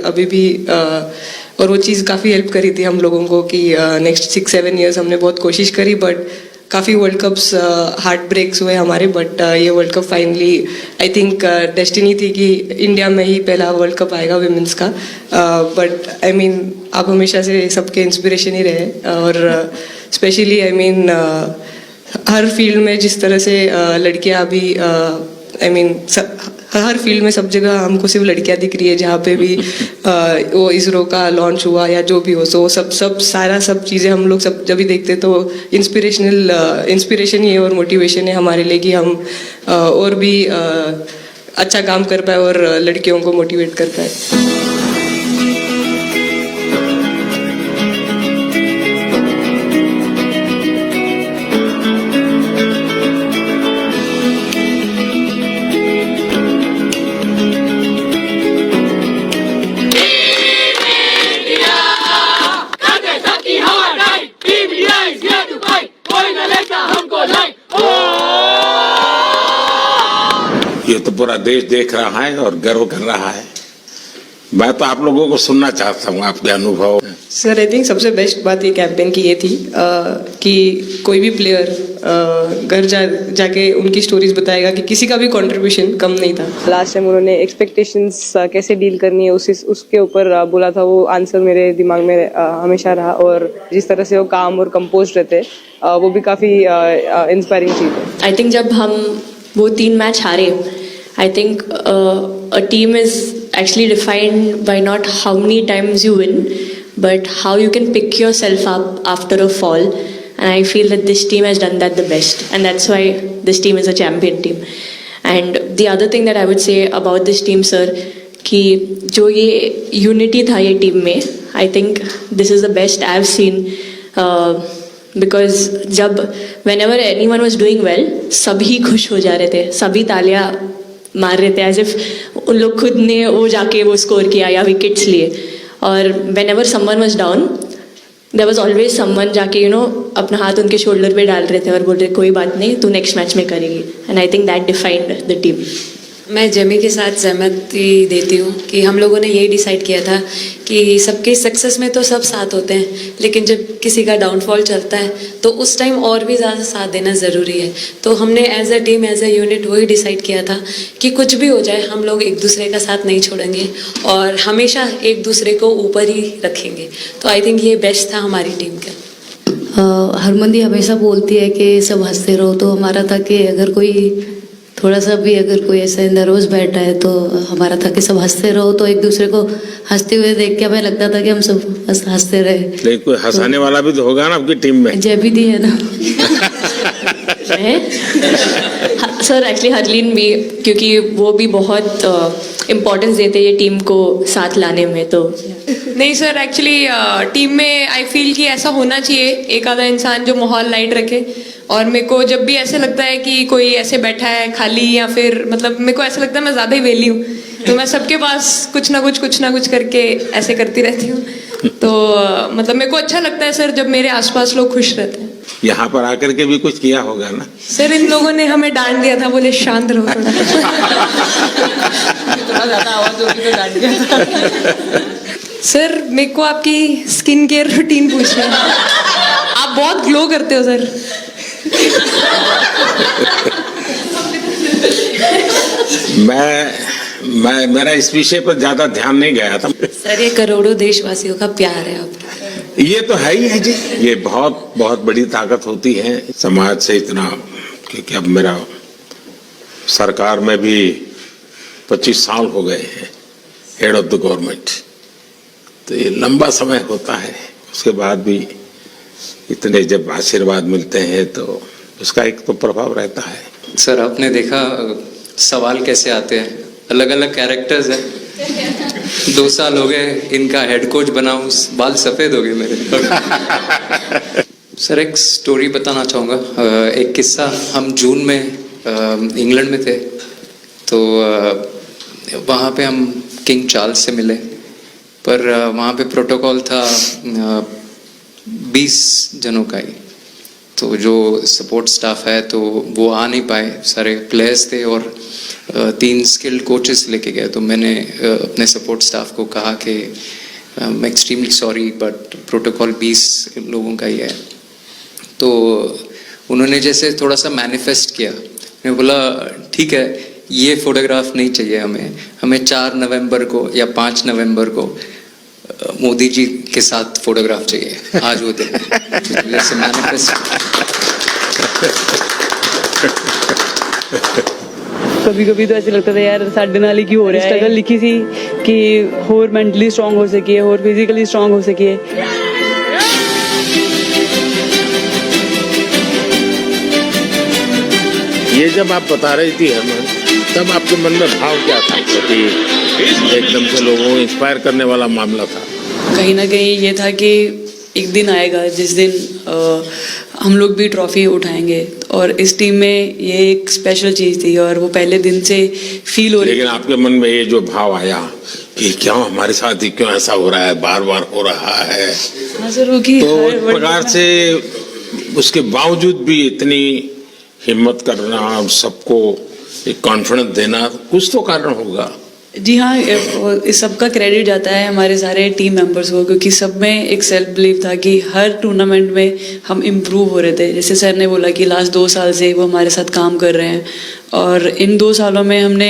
अभी भी और वो चीज़ काफ़ी हेल्प करी थी हम लोगों को कि नेक्स्ट 6-7 ईयर्स हमने बहुत कोशिश करी, बट काफ़ी वर्ल्ड कप्स हार्ट ब्रेक्स हुए हमारे, बट ये world cup finally I think destiny थी कि इंडिया में ही पहला वर्ल्ड कप आएगा विमेंस का। बट आई मीन आप हमेशा से सबके इंस्पिरेशन ही रहे, और specially I mean her field में जिस तरह से लड़कियां अभी आई मीन हर फील्ड में सब जगह हमको सिर्फ लड़कियां दिख रही है, जहाँ पे भी वो इसरो का लॉन्च हुआ या जो भी हो, सो सब चीज़ें हम लोग सब जब भी देखते तो इंस्पिरेशन ही है और मोटिवेशन है हमारे लिए कि हम और भी अच्छा काम कर पाए और लड़कियों को मोटिवेट कर पाए। ये तो पूरा देश देख रहा है और गर्व कर रहा है। मैं तो आप लोगों को सुनना चाहता हूँ आपके अनुभव। सर आई थिंक सबसे बेस्ट बात ये कैंपेन की ये थी कि कोई भी प्लेयर घर जाके उनकी स्टोरीज बताएगा कि किसी का भी कंट्रीब्यूशन कम नहीं था। लास्ट टाइम उन्होंने एक्सपेक्टेशंस कैसे डील करनी है उसके ऊपर बोला था, वो आंसर मेरे दिमाग में हमेशा रहा, और जिस तरह से वो काम और कंपोज रहते वो भी काफ़ी इंस्पायरिंग चीज़ है। आई थिंक जब हम वो 3 मैच हारे, I think a team is actually defined by not how many times you win, but how you can pick yourself up after a fall. And I feel that this team has done that the best, and that's why this team is a champion team. And the other thing that I would say about this team, sir, कि जो ये unity था ये team में, I think this is the best I've seen. Because जब whenever anyone was doing well, सभी खुश हो जा रहे थे, सभी तालियां मार रहे थे, एज इफ उन लोग खुद ने वो जाके वो स्कोर किया या विकेट्स लिए। और whenever someone was down, there was always someone जाके अपना हाथ उनके शोल्डर पे डाल रहे थे और बोल रहे कोई बात नहीं, तू नेक्स्ट मैच में करेगी। And I think that defined the team. मैं जेमी के साथ सहमति देती हूँ कि हम लोगों ने यही डिसाइड किया था कि सबके सक्सेस में तो सब साथ होते हैं, लेकिन जब किसी का डाउनफॉल चलता है तो उस टाइम और भी ज़्यादा साथ देना ज़रूरी है। तो हमने as a team, as a unit वही डिसाइड किया था कि कुछ भी हो जाए हम लोग एक दूसरे का साथ नहीं छोड़ेंगे और हमेशा एक दूसरे को ऊपर ही रखेंगे। तो आई थिंक ये बेस्ट था हमारी टीम का। हरमंदी हमेशा बोलती है कि सब हंसते रहो, तो हमारा था कि अगर कोई थोड़ा सा भी अगर कोई ऐसा नर्वस बैठा है तो हमारा था कि सब हंसते रहो, तो एक दूसरे को हंसते हुए देख के हमें लगता था कि हम सब हंसते रहे। लेकिन कोई हंसाने वाला भी तो होगा ना आपकी टीम में? जय भी दी है ना। सर एक्चुअली हरलीन भी, क्योंकि वो भी बहुत इम्पोर्टेंस देते हैं ये टीम को साथ लाने में। तो नहीं सर, एक्चुअली टीम में आई फील कि ऐसा होना चाहिए एक आधा इंसान जो माहौल लाइट रखे। और मेरे को जब भी ऐसे लगता है कि कोई ऐसे बैठा है खाली, या फिर मतलब मेरे को ऐसा लगता है मैं ज़्यादा ही वेली हूँ, तो मैं सबके पास कुछ ना कुछ करके ऐसे करती रहती हूँ। तो मतलब मेरे को अच्छा लगता है सर जब मेरे आसपास लोग खुश रहते हैं। यहाँ पर आकर के भी कुछ किया होगा ना सर? इन लोगों ने हमें डांट दिया था, बोले शांत रहो थोड़ा। ज़्यादा आवाज़ होगी तो डांट दिया था। सर मेरे को आपकी स्किन केयर रूटीन पूछना है, आप बहुत ग्लो करते हो सर। मेरा इस विषय पर ज्यादा ध्यान नहीं गया था। सर ये करोड़ों देशवासियों का प्यार है आपका। ये तो है ही है जी, ये बहुत बहुत बड़ी ताकत होती है समाज से इतना। क्योंकि अब मेरा सरकार में भी 25 साल हो गए हैं हेड ऑफ द गवर्नमेंट, तो ये लंबा समय होता है। उसके बाद भी इतने जब आशीर्वाद मिलते हैं तो उसका एक तो प्रभाव रहता है। सर आपने देखा सवाल कैसे आते हैं, अलग अलग कैरेक्टर्स हैं। 2 साल हो गए इनका हेड कोच बना हूँ, बाल सफ़ेद हो गए मेरे। सर एक स्टोरी बताना चाहूँगा, एक किस्सा। हम जून में इंग्लैंड में थे, तो वहाँ पे हम किंग चार्ल्स से मिले, पर वहाँ पे प्रोटोकॉल था 20 जनों का ही। तो जो सपोर्ट स्टाफ है तो वो आ नहीं पाए, सारे प्लेयर्स थे और 3 स्किल्ड कोचेस लेके गए। तो मैंने अपने सपोर्ट स्टाफ को कहा कि I am extremely sorry but protocol 20 लोगों का ही है। तो उन्होंने जैसे थोड़ा सा मैनिफेस्ट किया, मैं बोला ठीक है, ये फोटोग्राफ नहीं चाहिए हमें 4 नवंबर को या 5 नवंबर को मोदी जी के साथ फोटोग्राफ चाहिए, आज वो दिन जैसे मैनिफेस्ट। कभी कभी तो ऐसे लगता था यार साढ़े नाल ही क्यों हो रहा है। स्ट्रगल लिखी थी कि होर मेंटली स्ट्रांग हो सकिए, होर फिजिकली स्ट्रांग हो सकिए। ये जब आप बता रही थी हमें, तब आपके मन में भाव क्या था? क्योंकि एकदम से लोगों को इंस्पायर करने वाला मामला था। कहीं ना कहीं ये था कि एक दिन आएगा जिस दिन हम लोग भी ट्रॉफी उठाएंगे, और इस टीम में ये एक स्पेशल चीज़ थी और वो पहले दिन से फील हो रही। लेकिन आपके मन में ये जो भाव आया कि क्यों हमारे साथ ही क्यों ऐसा हो रहा है, बार बार हो रहा है, हाँ सर, वो कि तो एक प्रकार से उसके बावजूद भी इतनी हिम्मत करना, सबको एक कॉन्फिडेंस देना, कुछ तो कारण होगा। जी हाँ, इस सब का क्रेडिट जाता है हमारे सारे टीम मेंबर्स को, क्योंकि सब में एक सेल्फ बिलीव था कि हर टूर्नामेंट में हम इम्प्रूव हो रहे थे। जैसे सर ने बोला कि लास्ट 2 साल से वो हमारे साथ काम कर रहे हैं, और इन 2 सालों में हमने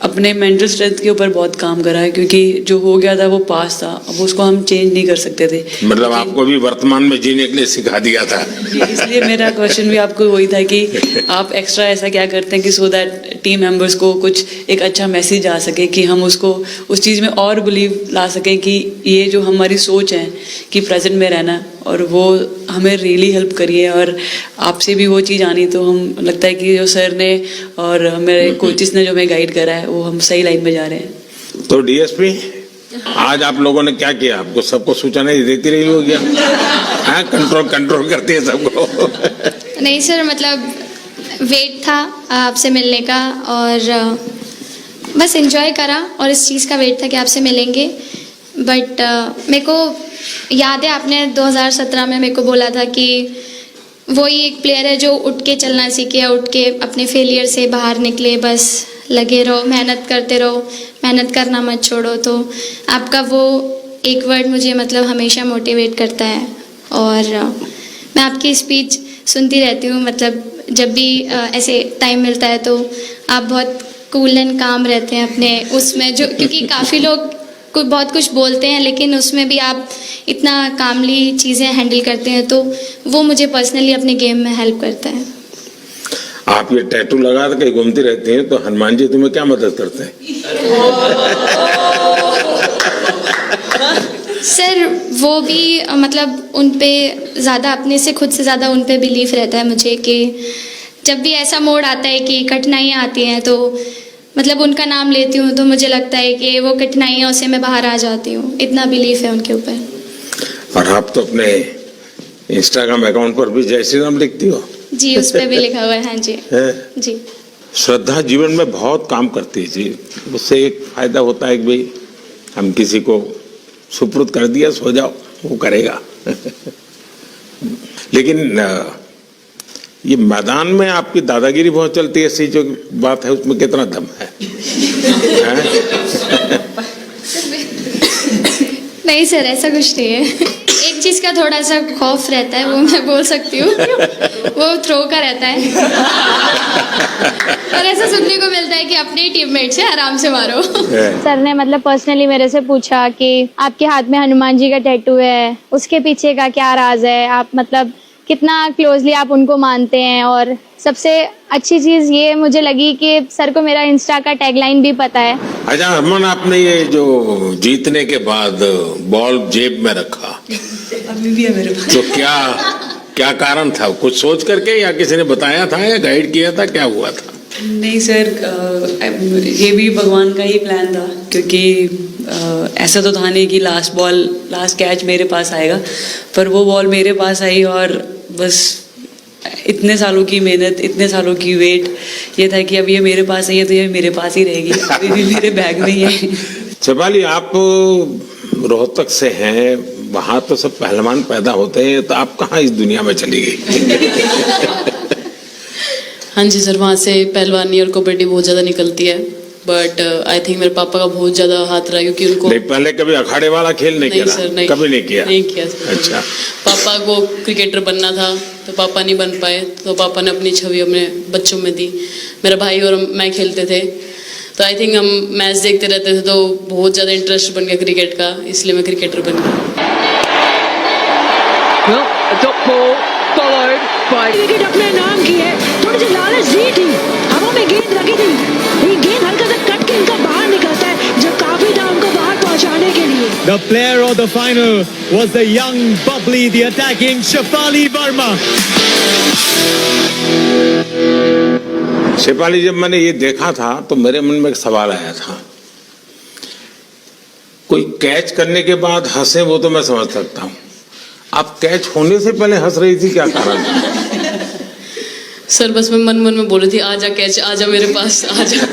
अपने मेंटल स्ट्रेंथ के ऊपर बहुत काम करा है, क्योंकि जो हो गया था वो पास था, अब उसको हम चेंज नहीं कर सकते थे। मतलब आपको भी वर्तमान में जीने के लिए सिखा दिया था। इसलिए मेरा क्वेश्चन भी आपको वही था कि आप एक्स्ट्रा ऐसा क्या करते हैं कि सो दैट टीम मेंबर्स को कुछ एक अच्छा मैसेज आ सके, कि हम उसको उस चीज़ में और बिलीव ला सकें कि ये जो हमारी सोच है कि प्रेजेंट में रहना, और वो हमें रियली हेल्प करिए। और आपसे भी वो चीज़ आनी, तो हम लगता है कि जो सर ने और मेरे कोचेस ने जो हमें गाइड करा है, वो हम सही लाइन में जा रहे हैं। तो डीएसपी, आज आप लोगों ने क्या किया? आपको सबको सूचना देती रही होगी, हाँ, कंट्रोल करती है सबको। नहीं सर, मतलब वेट था आपसे मिलने का, और बस एंजॉय करा, और इस चीज़ का वेट था कि आपसे मिलेंगे। बट मेरे को याद है आपने 2017 में मेरे को बोला था कि वही एक प्लेयर है जो उठ के चलना सीखे, उठ के अपने फेलियर से बाहर निकले, बस लगे रहो, मेहनत करते रहो, मेहनत करना मत छोड़ो। तो आपका वो एक वर्ड मुझे मतलब हमेशा मोटिवेट करता है, और मैं आपकी स्पीच सुनती रहती हूँ। मतलब जब भी ऐसे टाइम मिलता है तो आप बहुत कूल एंड काम रहते हैं अपने उसमें, जो क्योंकि काफ़ी लोग बहुत कुछ बोलते हैं, लेकिन उसमें भी आप इतना कामली चीज़ें हैंडल करते हैं, तो वो मुझे पर्सनली अपने गेम में हेल्प करता है। आप ये टैटू लगा के घूमती रहती हैं, तो हनुमान जी तुम्हें क्या मदद करते हैं? सर वो भी मतलब उन पे ज़्यादा, अपने से खुद से ज़्यादा उन पे बिलीफ रहता है मुझे, कि जब भी ऐसा मोड़ आता है कि कठिनाइयाँ आती हैं, तो मतलब उनका नाम लेती हूँ तो मुझे लगता है कि वो कठिनाइयों से मैं बाहर आ जाती हूँ। इतना बिलीफ है उनके ऊपर। और आप तो अपने इंस्टाग्राम अकाउंट पर भी जय श्री राम लिखती हो। जी, उस पर भी लिखा हुआ है। हाँ जी जी। श्रद्धा जीवन में बहुत काम करती है जी। उससे एक फायदा होता है कि भाई हम किसी को सुपुर्द कर दिया, सो जाओ, वो करेगा। लेकिन ये मैदान में आपकी दादागिरी बहुत चलती है, ऐसी जो बात है उसमें कितना दम है? नहीं सर, ऐसा कुछ नहीं है। एक चीज़ का थोड़ा सा खौफ रहता है, वो मैं बोल सकती हूँ, वो थ्रो का रहता है। और ऐसा सुनने को मिलता है कि अपने टीममेट से आराम से मारो। सर ने मतलब पर्सनली मेरे से पूछा कि आपके हाथ में हनुमान जी का टैटू है, उसके पीछे का क्या राज है, आप मतलब कितना क्लोजली आप उनको मानते हैं। और सबसे अच्छी चीज़ ये मुझे लगी कि सर को मेरा इंस्टा का टैगलाइन भी पता है। अच्छा हरमन, आपने ये जो जीतने के बाद बॉल जेब में रखा, अभी भी है मेरे पास, तो क्या कारण था? कुछ सोच करके, या किसी ने बताया था, या गाइड किया था, क्या हुआ था? नहीं सर, ये भी भगवान का ही प्लान था, क्योंकि ऐसा तो था नहीं कि लास्ट कैच मेरे पास आएगा, पर वो बॉल मेरे पास आई, और बस इतने सालों की मेहनत, इतने सालों की वेट, ये था कि अब ये मेरे पास आई है तो ये मेरे पास ही रहेगी, अभी भी मेरे बैग में ही है। शेफाली, आप रोहतक से हैं, वहां तो सब पहलवान पैदा होते हैं, तो आप कहाँ इस दुनिया में चली गई? हाँ जी सर, वहाँ से पहलवानी और कबड्डी बहुत ज़्यादा निकलती है, बट आई थिंक मेरे पापा का बहुत ज़्यादा हाथ रहा, क्योंकि उनको नहीं, पहले कभी अखाड़े वाला खेल नहीं किया? सर, नहीं, कभी नहीं किया? नहीं किया सर। अच्छा। पापा को क्रिकेटर बनना था, तो पापा नहीं बन पाए, तो पापा ने अपनी छवि अपने बच्चों में दी। मेरा भाई और मैं खेलते थे, तो आई थिंक हम मैच देखते रहते थे, तो बहुत ज़्यादा इंटरेस्ट बन गया क्रिकेट का, इसलिए मैं क्रिकेटर बन गया। विकेट अपने नाम की है, थोड़ी सी लालच दी थी, हवा में गेंद लगी थी, ये गेंद हल्का सा कट के इनका बाहर निकलता है, जो काफी था उनको बाहर पहुंचाने के लिए। The player of the final was the young, bubbly, the attacking Shefali Verma. Shefali, जब मैंने ये देखा था तो मेरे मन में एक सवाल आया था। कोई कैच करने के बाद हंसे वो तो मैं समझ सकता हूँ, आप कैच होने से पहले हंस रही थी, क्या कारण था? सर बस मैं मन मन में बोल रही थी, आजा कैच, आजा मेरे पास, आजा।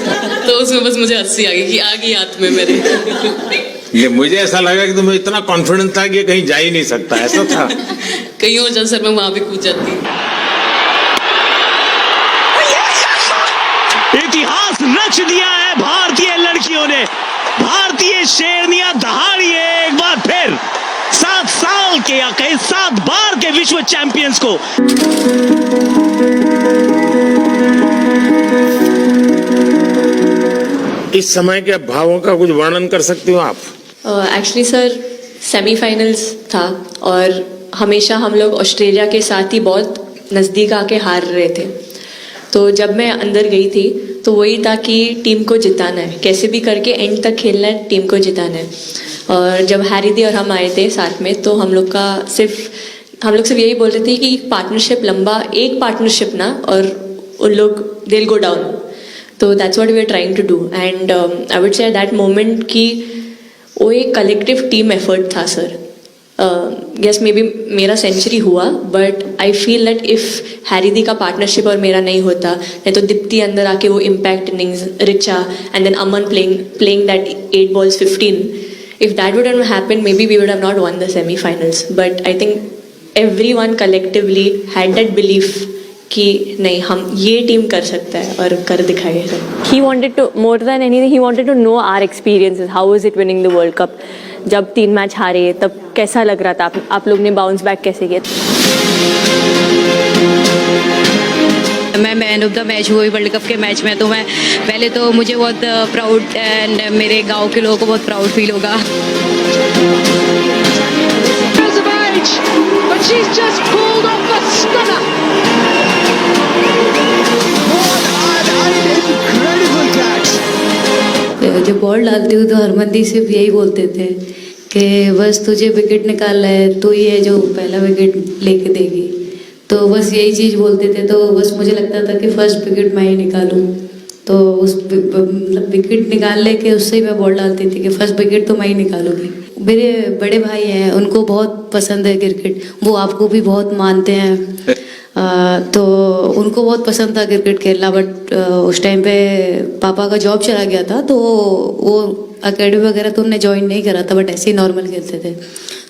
तो उसमें बस मुझे हंसी आ गई कि आ गई हाथ में मेरे। ये मुझे ऐसा लगा कि तुम्हें इतना कॉन्फिडेंस था कि ये कहीं जा ही नहीं सकता, ऐसा था? कहीं और जा सर, मैं वहां भी कूद जाती। इतिहास रच दिया है भारतीय लड़कियों ने, भारतीय शेरनियां दहाड़ी है एक बार फिर 7 साल के या कहीं 7 बार के विश्व चैंपियंस को। इस समय के भावों का कुछ वर्णन कर सकते हो आप? एक्चुअली सर सेमीफाइनल्स था, और हमेशा हम लोग ऑस्ट्रेलिया के साथ ही बहुत नज़दीक आके हार रहे थे। तो जब मैं अंदर गई थी तो वही था कि टीम को जिताना है, कैसे भी करके एंड तक खेलना है, टीम को जिताना है। और जब हैरी दी और हम आए थे साथ में, तो हम लोग सिर्फ यही बोल रहे थे कि पार्टनरशिप लंबा, एक पार्टनरशिप ना, और उन लोग दे गो डाउन। तो that's what we are trying to do, and I would say that moment कि वो एक कलेक्टिव टीम एफर्ट था सर। यस मे बी मेरा सेंचुरी हुआ, but I feel that if Harry दी का पार्टनरशिप और मेरा नहीं होता, नहीं तो दीप्ति अंदर आके वो impact innings, Richa and then Aman playing that 8 balls 15, if that would have happened, maybe we would have not won the semi-finals. But I think everyone collectively had that belief कि नहीं, हम ये टीम कर सकता है और कर दिखाएगा sir. He wanted to, more than anything, he wanted to know our experiences. How was it winning the World Cup? जब 3 मैच हारे तब कैसा लग रहा था? आप लोग ने बाउंस बैक कैसे किया? मैं मैन ऑफ द मैच हुई वर्ल्ड कप के मैच में, तो मैं पहले तो मुझे बहुत प्राउड एंड मेरे गांव के लोगों को बहुत प्राउड फील होगा। जब बॉल डालती हूँ तो हरमनदीप सिर्फ यही बोलते थे कि बस तुझे विकेट निकालना है, तो ये जो पहला विकेट लेके देगी, तो बस यही चीज़ बोलते थे। तो बस मुझे लगता था कि फर्स्ट विकेट मैं ही निकालूं, तो उस मतलब विकेट निकाल लेके उससे ही मैं बॉल डालती थी कि फर्स्ट विकेट तो मैं ही निकालूंगी। मेरे बड़े भाई हैं, उनको बहुत पसंद है क्रिकेट, वो आपको भी बहुत मानते हैं, तो उनको बहुत पसंद था क्रिकेट खेलना। बट उस टाइम पे पापा का जॉब चला गया था, तो वो अकेडमी वगैरह तो उन्होंने ज्वाइन नहीं करा था, बट ऐसे ही नॉर्मल खेलते थे।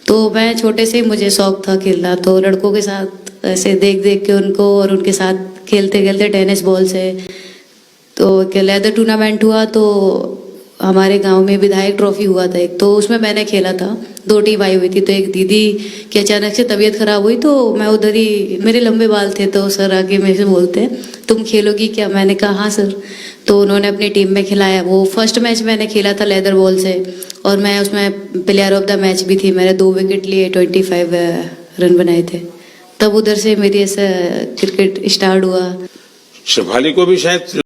तो मैं छोटे से ही मुझे शौक था खेलना, तो लड़कों के साथ ऐसे देख देख के उनको और उनके साथ खेलते खेलते टेनिस बॉल से, तो लेदर टूर्नामेंट हुआ, तो हमारे गांव में विधायक ट्रॉफी हुआ था एक, तो उसमें मैंने खेला था। 2 टीम आई हुई थी, तो एक दीदी की अचानक से तबीयत खराब हुई, तो मैं उधर ही, मेरे लंबे बाल थे, तो सर आके मेरे से बोलते हैं तुम खेलोगी क्या? मैंने कहा हाँ सर। तो उन्होंने अपनी टीम में खिलाया। वो फर्स्ट मैच मैंने खेला था लेदर बॉल से, और मैं उसमें प्लेयर ऑफ द मैच भी थी। मैंने 2 विकेट लिए, 25 रन बनाए थे। तब उधर से मेरी ऐसा क्रिकेट स्टार्ट हुआ। शेफाली को भी शायद